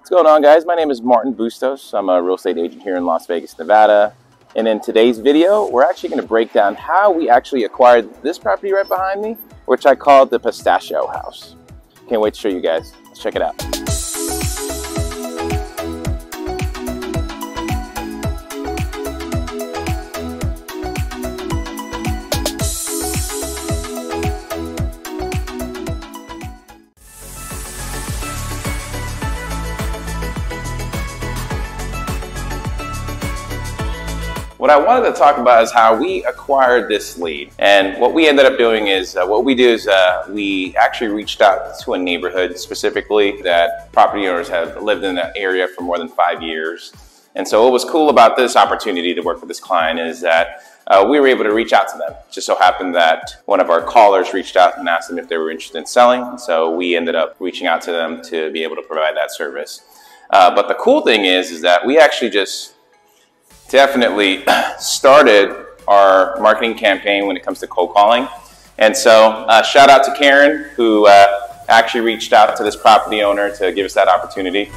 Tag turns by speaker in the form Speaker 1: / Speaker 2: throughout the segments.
Speaker 1: What's going on, guys? My name is Martin Bustos. I'm a real estate agent here in Las Vegas, Nevada. And in today's video, we're actually going to break down how we actually acquired this property right behind me, which I call the Pistachio House. Can't wait to show you guys. Let's check it out. What I wanted to talk about is how we acquired this lead. And what we ended up doing is, we actually reached out to a neighborhood specifically that property owners have lived in that area for more than 5 years. And so what was cool about this opportunity to work with this client is that we were able to reach out to them. It just so happened that one of our callers reached out and asked them if they were interested in selling. And so we ended up reaching out to them to be able to provide that service. But the cool thing is that we actually just definitely started our marketing campaign when it comes to cold calling. And so shout out to Karen, who actually reached out to this property owner to give us that opportunity.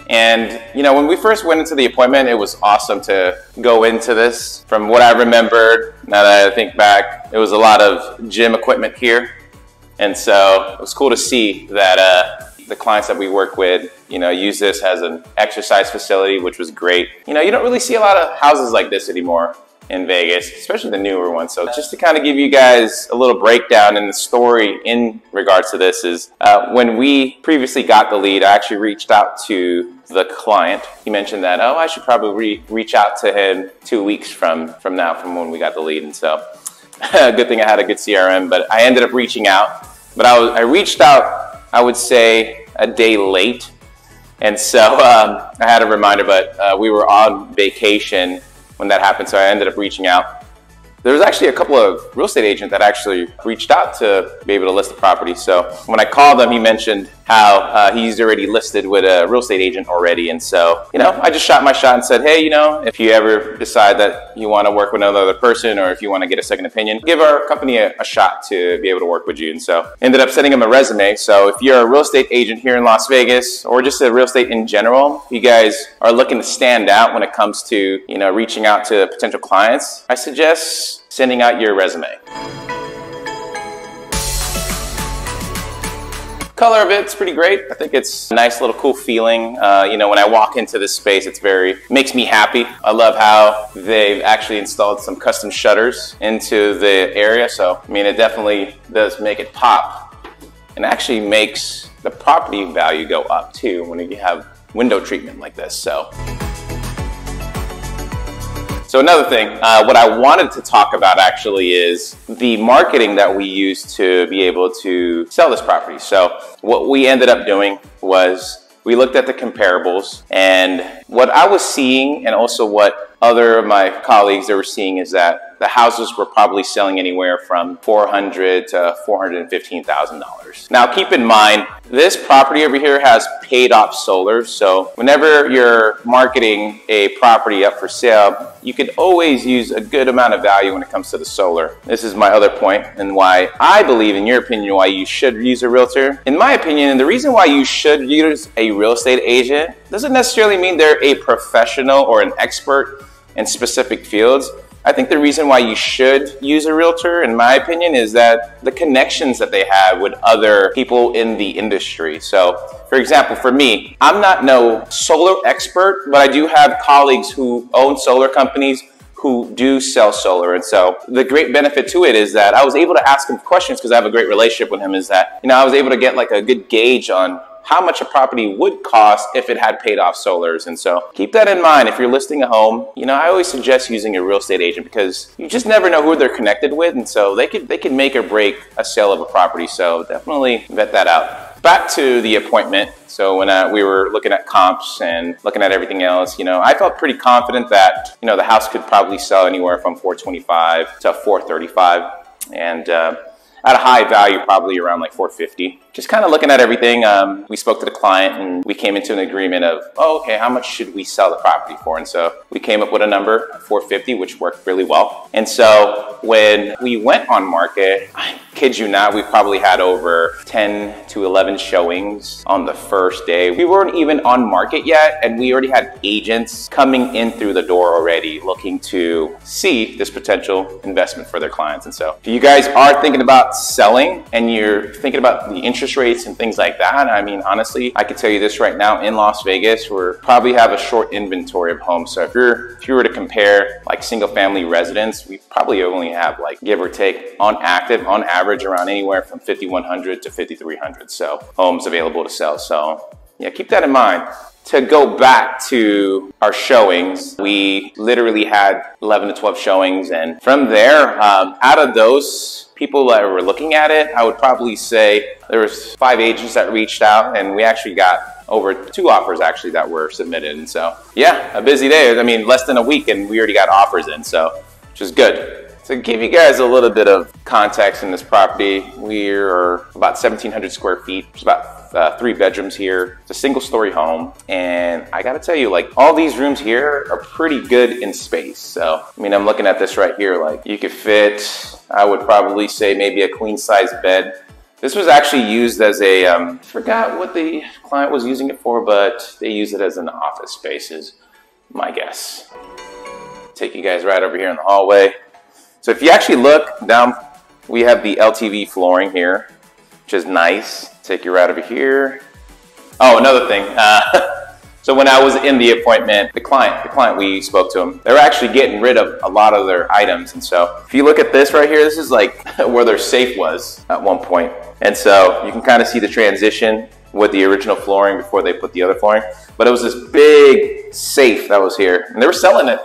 Speaker 1: And you know, when we first went into the appointment, it was awesome to go into this. From what I remembered, now that I think back, it was a lot of gym equipment here. And so it was cool to see that the clients that we work with, you know, use this as an exercise facility, which was great. You know, you don't really see a lot of houses like this anymore in Vegas, especially the newer ones. So just to kind of give you guys a little breakdown in the story in regards to this is, when we previously got the lead, I actually reached out to the client. He mentioned that, oh, I should probably reach out to him 2 weeks from when we got the lead. And so good thing I had a good CRM, but I ended up reaching out. But I reached out, I would say, a day late. And so I had a reminder, but we were on vacation when that happened, so I ended up reaching out. There was actually a couple of real estate agents that actually reached out to be able to list the property. So when I called them, he mentioned how he's already listed with a real estate agent already. And so, you know, I just shot my shot and said, hey, you know, if you ever decide that you want to work with another person or if you want to get a second opinion, give our company a shot to be able to work with you. And so ended up sending him a resume. So if you're a real estate agent here in Las Vegas or just a real estate in general, you guys are looking to stand out when it comes to, you know, reaching out to potential clients, I suggest sending out your resume. Color of it's pretty great. I think it's a nice little cool feeling. You know, when I walk into this space, makes me happy. I love how they've actually installed some custom shutters into the area. So, I mean, it definitely does make it pop and actually makes the property value go up too when you have window treatment like this. So another thing, what I wanted to talk about actually is the marketing that we used to be able to sell this property. So what we ended up doing was we looked at the comparables, and what I was seeing and also what other of my colleagues were seeing is that the houses were probably selling anywhere from $400,000 to $415,000. Now keep in mind, this property over here has paid off solar. So whenever you're marketing a property up for sale, you could always use a good amount of value when it comes to the solar. This is my other point and why I believe, in your opinion, why you should use a realtor. In my opinion, and the reason why you should use a real estate agent doesn't necessarily mean they're a professional or an expert in specific fields. I think the reason why you should use a realtor, in my opinion, is that the connections that they have with other people in the industry. So, for example, for me, I'm not no solar expert, but I do have colleagues who own solar companies who do sell solar. And so the great benefit to it is that I was able to ask him questions because I have a great relationship with him, is that, you know, I was able to get like a good gauge on how much a property would cost if it had paid off solars. And so keep that in mind if you're listing a home. You know, I always suggest using a real estate agent because you just never know who they're connected with, and so they could make or break a sale of a property. So definitely vet that out. Back to the appointment. So when we were looking at comps and looking at everything else, you know, I felt pretty confident that, you know, the house could probably sell anywhere from $425,000 to $435,000. And at a high value, probably around like 450. Just kind of looking at everything. We spoke to the client and we came into an agreement of, oh, okay, how much should we sell the property for? And so we came up with a number, 450, which worked really well. And so when we went on market, I kid you not, we probably had over 10 to 11 showings on the first day. We weren't even on market yet, and we already had agents coming in through the door already looking to see this potential investment for their clients. And so if you guys are thinking about selling and you're thinking about the interest rates and things like that, I mean, honestly, I can tell you this right now, in Las Vegas, we probably have a short inventory of homes. So if you were to compare like single family residents, we probably only have, like, give or take, on active, on average, around anywhere from 5,100 to 5,300 so homes available to sell. So yeah, keep that in mind. To go back to our showings, we literally had 11 to 12 showings, and from there, out of those people that were looking at it, I would probably say there was 5 agents that reached out, and we actually got over 2 offers actually that were submitted. And so yeah, a busy day. I mean, less than a week and we already got offers in, so which is good. To give you guys a little bit of context in this property, we're about 1,700 square feet. It's about 3 bedrooms here. It's a single-story home, and I gotta tell you, like, all these rooms here are pretty good in space. So, I mean, I'm looking at this right here, like, you could fit, I would probably say, maybe a queen-size bed. This was actually used as a, I forgot what the client was using it for, but they use it as an office space, is my guess. Take you guys right over here in the hallway. So if you actually look down, we have the LTV flooring here, which is nice. Take you right over here. Oh, another thing. So when I was in the appointment, the client, we spoke to them. They were actually getting rid of a lot of their items. And so if you look at this right here, this is like where their safe was at one point. And so you can kind of see the transition with the original flooring before they put the other flooring. But it was this big safe that was here, and they were selling it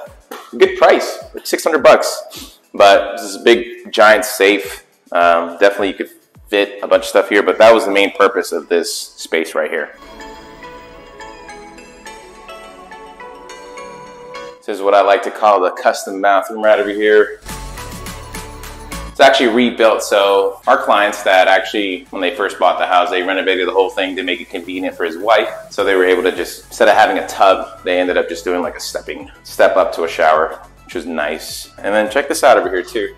Speaker 1: a good price, like 600 bucks. But this is a big giant safe. Definitely you could fit a bunch of stuff here, but that was the main purpose of this space right here. This is what I like to call the custom bathroom right over here. It's actually rebuilt, so our clients that actually, when they first bought the house, they renovated the whole thing to make it convenient for his wife. So they were able to just, instead of having a tub, they ended up just doing like a step up to a shower, which was nice. And then check this out over here too.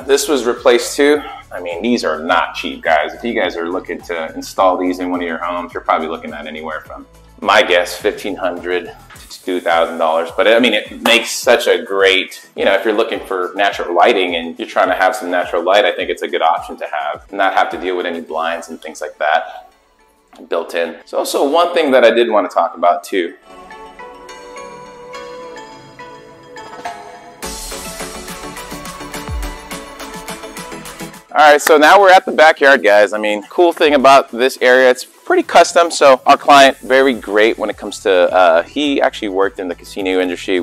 Speaker 1: This was replaced too. I mean, these are not cheap, guys. If you guys are looking to install these in one of your homes, you're probably looking at anywhere from, my guess, $1,500 to $2,000. But I mean, it makes such a great, you know, if you're looking for natural lighting and you're trying to have some natural light, I think it's a good option to have, not have to deal with any blinds and things like that built in. There's also one thing that I did want to talk about too. All right, so now we're at the backyard, guys. I mean, cool thing about this area, it's pretty custom. So our client, very great when it comes to, he actually worked in the casino industry,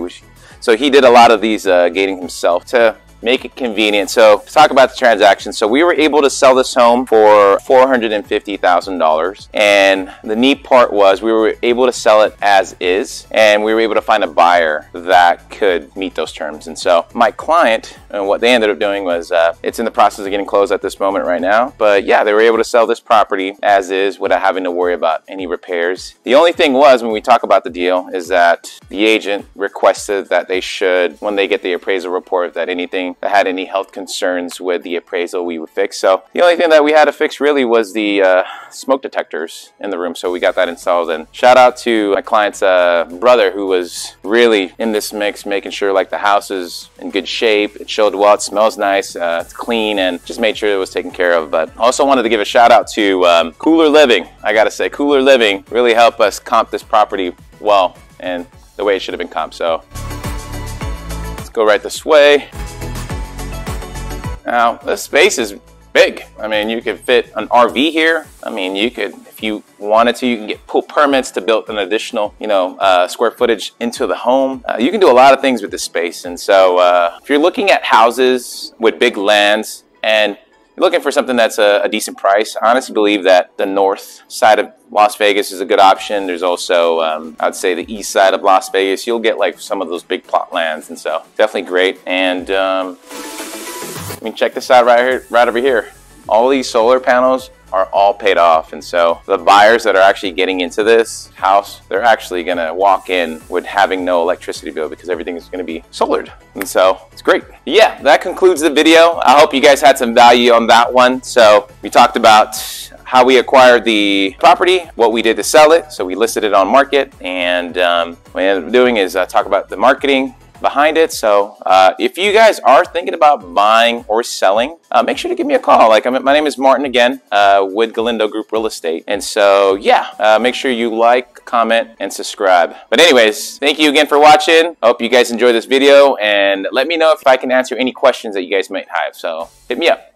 Speaker 1: so he did a lot of these gating himself to make it convenient. So to talk about the transaction, so we were able to sell this home for $450,000. And the neat part was we were able to sell it as is, and we were able to find a buyer that could meet those terms. And so my client, and what they ended up doing was, it's in the process of getting closed at this moment right now. But yeah, they were able to sell this property as is without having to worry about any repairs. The only thing was, when we talk about the deal, is that the agent requested that they should, when they get the appraisal report, that anything that had any health concerns with the appraisal we would fix. So the only thing that we had to fix really was the smoke detectors in the room. So we got that installed, and shout out to my client's brother, who was really in this mix, making sure like the house is in good shape, it showed well, it smells nice, it's clean, and just made sure it was taken care of. But also wanted to give a shout out to Cooler Living. I gotta say, Cooler Living really helped us comp this property well and the way it should have been comped. So let's go right this way. Now, this space is big. I mean, you could fit an RV here. I mean, you could, if you wanted to, you can get pull permits to build an additional, you know, square footage into the home. You can do a lot of things with this space. And so if you're looking at houses with big lands and you're looking for something that's a decent price, I honestly believe that the north side of Las Vegas is a good option. There's also, I'd say, the east side of Las Vegas. You'll get like some of those big plot lands, and so definitely great. And I mean, check this out right here, right over here. All these solar panels are all paid off, and so the buyers that are actually getting into this house, they're actually gonna walk in with having no electricity bill because everything is gonna be solared, and so it's great. Yeah, that concludes the video. I hope you guys had some value on that one. So we talked about how we acquired the property, what we did to sell it. So we listed it on market, and what we ended up doing is talk about the marketing behind it. So if you guys are thinking about buying or selling, make sure to give me a call. Like, my name is Martin again, with Galindo Group Real Estate. And so yeah, make sure you like, comment, and subscribe. But anyways, thank you again for watching. I hope you guys enjoyed this video, and let me know if I can answer any questions that you guys might have. So hit me up.